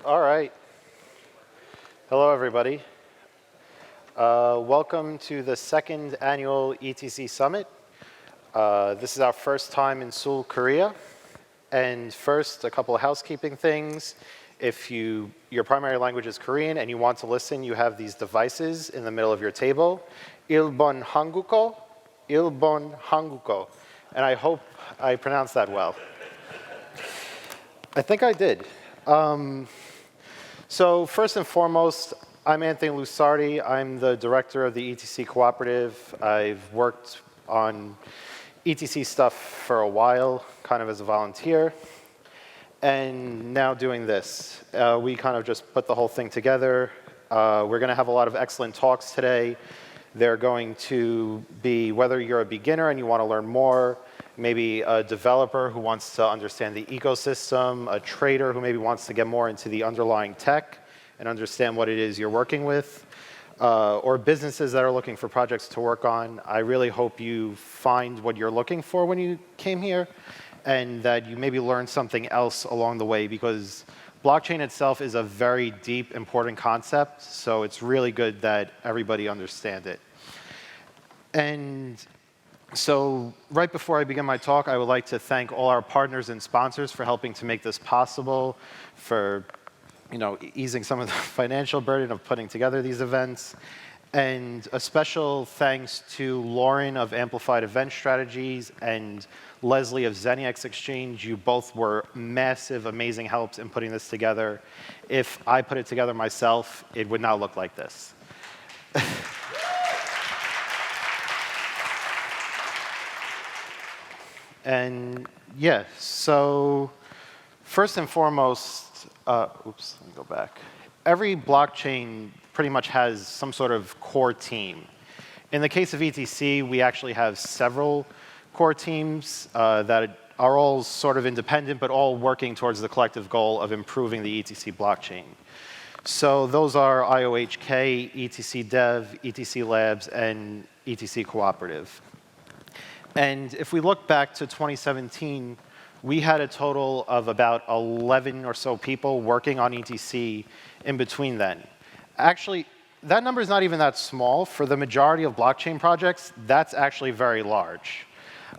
All right. Hello, everybody. Welcome to the second annual ETC Summit. This is our first time in Seoul, Korea. And first, a couple of housekeeping things. If your primary language is Korean and you want to listen, you have these devices in the middle of your table. 일본 한국어, 일본 한국어. And I hope I pronounced that well. I think I did. So first and foremost, I'm Anthony Lusardi. I'm the director of the ETC Cooperative. I've worked on ETC stuff for a while, kind of as a volunteer, and now doing this. We kind of just put the whole thing together. We're going to have a lot of excellent talks today. They're going to be whether you're a beginner and you want to learn more, maybe a developer who wants to understand the ecosystem, a trader who maybe wants to get more into the underlying tech and understand what it is you're working with, or businesses that are looking for projects to work on. I really hope you find what you're looking for when you came here and that you maybe learn something else along the way, because blockchain itself is a very deep, important concept, so it's really good that everybody understand it. And so right before I begin my talk, I would like to thank all our partners and sponsors for helping to make this possible, for easing some of the financial burden of putting together these events. And a special thanks to Lauren of Amplified Event Strategies and Leslie of ZeniX Exchange. You both were massive, amazing helps in putting this together. If I put it together myself, it would not look like this. And yeah, so first and foremost, oops, let me go back. Every blockchain pretty much has some sort of core team. In the case of ETC, we actually have several core teams that are all sort of independent, but all working towards the collective goal of improving the ETC blockchain. So those are IOHK, ETC Dev, ETC Labs, and ETC Cooperative. And if we look back to 2017, we had a total of about 11 or so people working on ETC in between then. Actually, that number is not even that small. For the majority of blockchain projects, that's actually very large.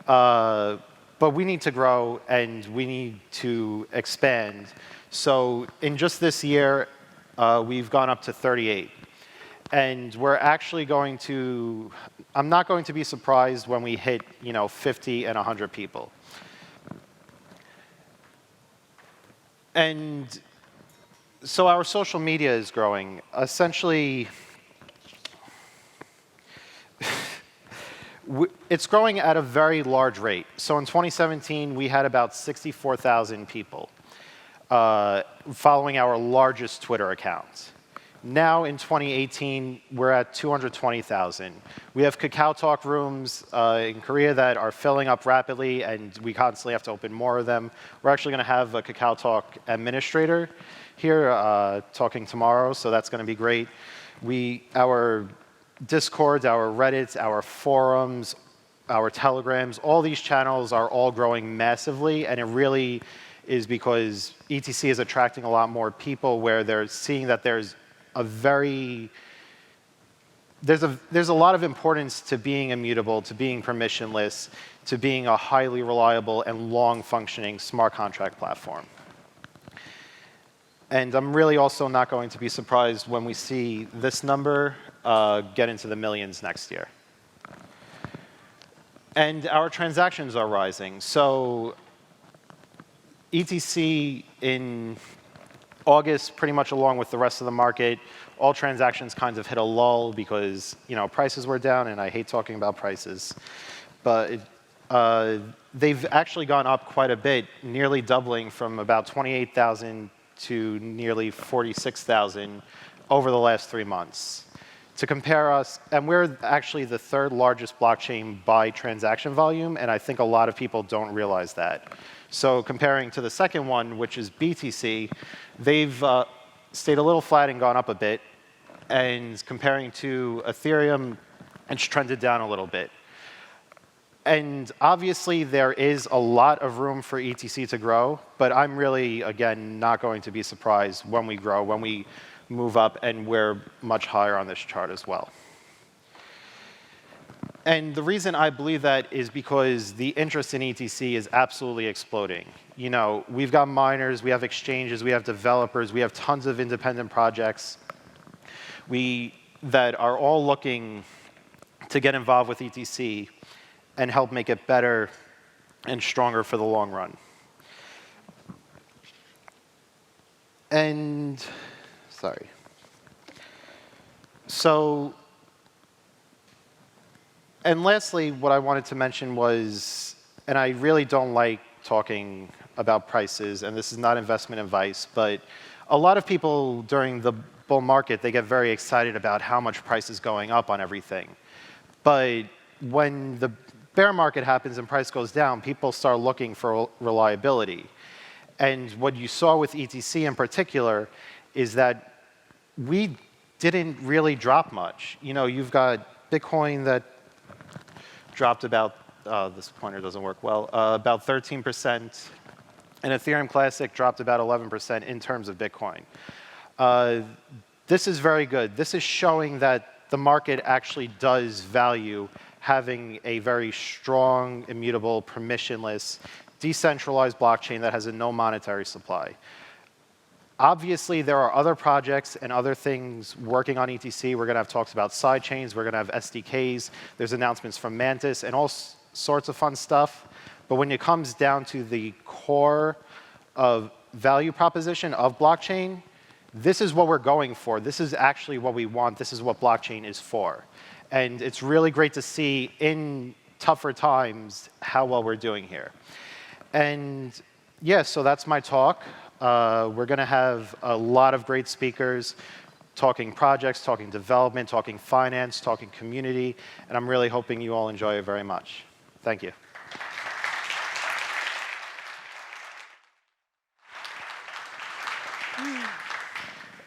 But we need to grow, and we need to expand. So in just this year, we've gone up to 38. And we're actually going to, I'm not going to be surprised when we hit 50 and 100 people. And so our social media is growing. Essentially, it's growing at a very large rate. So in 2017, we had about 64,000 people following our largest Twitter account. Now in 2018, we're at 220,000. We have Kakao Talk rooms in Korea that are filling up rapidly, and we constantly have to open more of them. We're actually going to have a Kakao Talk administrator here talking tomorrow, so that's going to be great. Our Discords, our Reddits, our forums, our Telegrams, all these channels are all growing massively, and it really is because ETC is attracting a lot more people where they're seeing that there's a lot of importance to being immutable, to being permissionless, to being a highly reliable and long-functioning smart contract platform. And I'm really also not going to be surprised when we see this number get into the millions next year. And our transactions are rising. So ETC in August, pretty much along with the rest of the market, all transactions kind of hit a lull because prices were down, and I hate talking about prices. But they've actually gone up quite a bit, nearly doubling from about 28,000 to nearly 46,000 over the last 3 months. To compare us, and we're actually the third largest blockchain by transaction volume, and I think a lot of people don't realize that. So comparing to the second one, which is BTC, they've stayed a little flat and gone up a bit. And comparing to Ethereum, it's trended down a little bit. And obviously, there is a lot of room for ETC to grow, but I'm really, again, not going to be surprised when we grow, when we move up, and we're much higher on this chart as well. And the reason I believe that is because the interest in ETC is absolutely exploding. You know, we've got miners, we have exchanges, we have developers, we have tons of independent projects that are all looking to get involved with ETC and help make it better and stronger for the long run. And, sorry. So, and lastly, what I wanted to mention was, and I really don't like talking about prices, and this is not investment advice, but a lot of people during the bull market, they get very excited about how much price is going up on everything. But when the bear market happens and price goes down, people start looking for reliability. And what you saw with ETC in particular is that we didn't really drop much. You know, you've got Bitcoin that dropped about, this pointer doesn't work well, about 13%, and Ethereum Classic dropped about 11% in terms of Bitcoin. This is very good. This is showing that the market actually does value having a very strong, immutable, permissionless, decentralized blockchain that has a no monetary supply. Obviously, there are other projects and other things working on ETC. We're going to have talks about sidechains. We're going to have SDKs. There's announcements from Mantis and all sorts of fun stuff. But when it comes down to the core of value proposition of blockchain, this is what we're going for. This is actually what we want. This is what blockchain is for. And it's really great to see in tougher times how well we're doing here. And yeah, so that's my talk. We're going to have a lot of great speakers talking projects, talking development, talking finance, talking community, and I'm really hoping you all enjoy it very much. Thank you.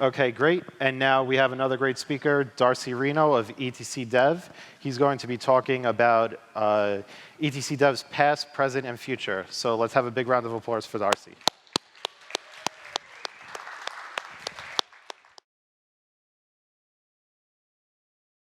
Okay, great. And now we have another great speaker, Darcy Reno of ETC Dev. He's going to be talking about ETC Dev's past, present, and future. So let's have a big round of applause for Darcy.